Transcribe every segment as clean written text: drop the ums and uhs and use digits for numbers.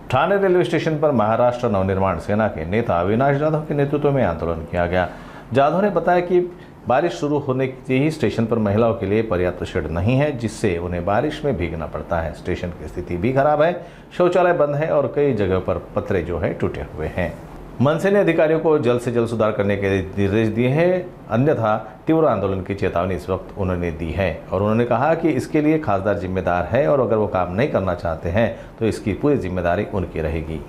Thane railway station पर महाराष्ट्र नवनिर्माण सेना के नेता अविनाश जाधव के नेतृत्व में आंदोलन किया गया। जाधव ने बताया कि बारिश शुरू होने से ही स्टेशन पर महिलाओं के लिए पर्याप्त शेड नहीं है, जिससे उन्हें बारिश में भीगना पड़ता है। स्टेशन की स्थिति भी खराब है, शौचालय बंद है और कई जगह पर पतरे जो है टूटे हुए हैं। मनसे ने अधिकारियों को जल्द से जल्द सुधार करने के निर्देश दिए हैं, अन्यथा तीव्र आंदोलन की चेतावनी इस वक्त उन्होंने दी है। और उन्होंने कहा कि इसके लिए खासदार जिम्मेदार है और अगर वो काम नहीं करना चाहते हैं तो इसकी पूरी जिम्मेदारी उनकी रहेगी।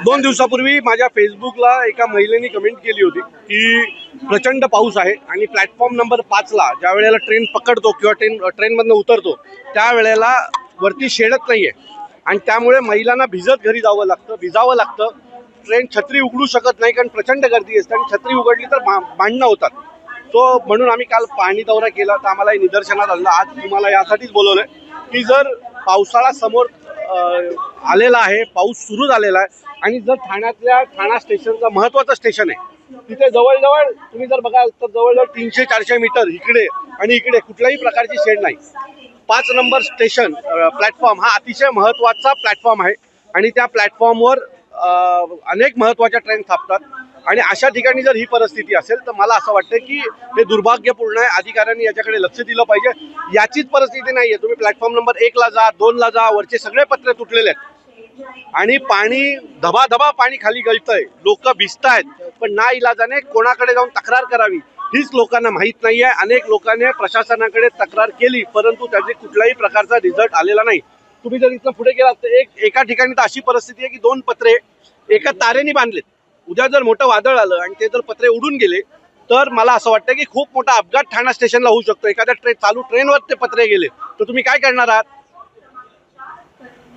2 दिवसापूर्वी माझ्या फेसबुकला एका महिलेने कमेंट केली होती की प्रचंड पाऊस आहे आणि प्लॅटफॉर्म नंबर 5ला ज्या वेळेला ट्रेन पकडतो किंवा ट्रेनमधनं उतरतो त्यावेळेला वरती शेडच नाही आहे आणि त्यामुळे महिलांना भिजत घरी भिजावं लागतं। ट्रेन छत्री उघडू शकत नाही कारण प्रचंड गर्दी असते आणि छत्री उघडली तर भांडणं होतात। सो म्हणून आम्ही काल पाहणी दौरा केला तर आम्हाला निदर्शनात आलं। आज तुम्हाला यासाठीच बोलवलंय की जर पावसाळा समोर आलेला आहे, पाऊस सुरू झालेला आहे आणि जर ठाणा स्टेशनचा महत्त्वाचं स्टेशन आहे, तिथे जवळजवळ तुम्ही जर बघाल तर जवळजवळ 300-400 मीटर इकडे आणि इकडे कुठल्याही प्रकारची शेड नाही। 5 नंबर स्टेशन प्लॅटफॉर्म हा अतिशय महत्त्वाचा प्लॅटफॉर्म आहे आणि त्या प्लॅटफॉर्मवर अनेक महत्त्वाच्या ट्रेन थांबतात आणि अशा ठिकाणी जर ही परिस्थिती असेल तर मला असं वाटतं की हे दुर्भाग्यपूर्ण आहे। अधिकाऱ्यांनी याच्याकडे लक्ष दिलं पाहिजे। याचीच परिस्थिती नाही आहे, तुम्ही प्लॅटफॉर्म नंबर 1ला जा, 2ला जा, वरचे सगळे पत्रे तुटलेले आहेत आणि पाणी धबाधबा पाणी खाली गळतंय, लोक भिजतायत, पण ना इलाजाने कोणाकडे जाऊन तक्रार करावी हीच लोकांना माहीत नाही आहे। अनेक लोकांनी प्रशासनाकडे तक्रार केली परंतु त्याचे कुठल्याही प्रकारचा रिझल्ट आलेला नाही। तुम्ही जर इथं पुढे गेलात तर एका ठिकाणी तर अशी परिस्थिती आहे की 2 पत्रे एका तारेने बांधलेत। उद्या जर मोठं वादळ आलं आणि ते जर पत्रे उडून गेले तर मला असं वाटतं की खूप मोठा अपघात ठाणा स्टेशनला होऊ शकतो। एखाद्या चालू ट्रेनवर ते पत्रे गेले तर तुम्ही काय करणार आहात?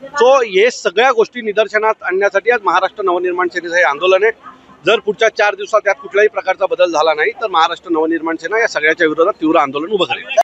सो हे सगळ्या गोष्टी निदर्शनात आणण्यासाठी आज महाराष्ट्र नवनिर्माण सेनेचं हे आंदोलन आहे। जर पुढच्या 4 दिवसात यात कुठल्याही प्रकारचा बदल झाला नाही तर महाराष्ट्र नवनिर्माण सेना या सगळ्याच्या विरोधात तीव्र आंदोलन उभं करेल।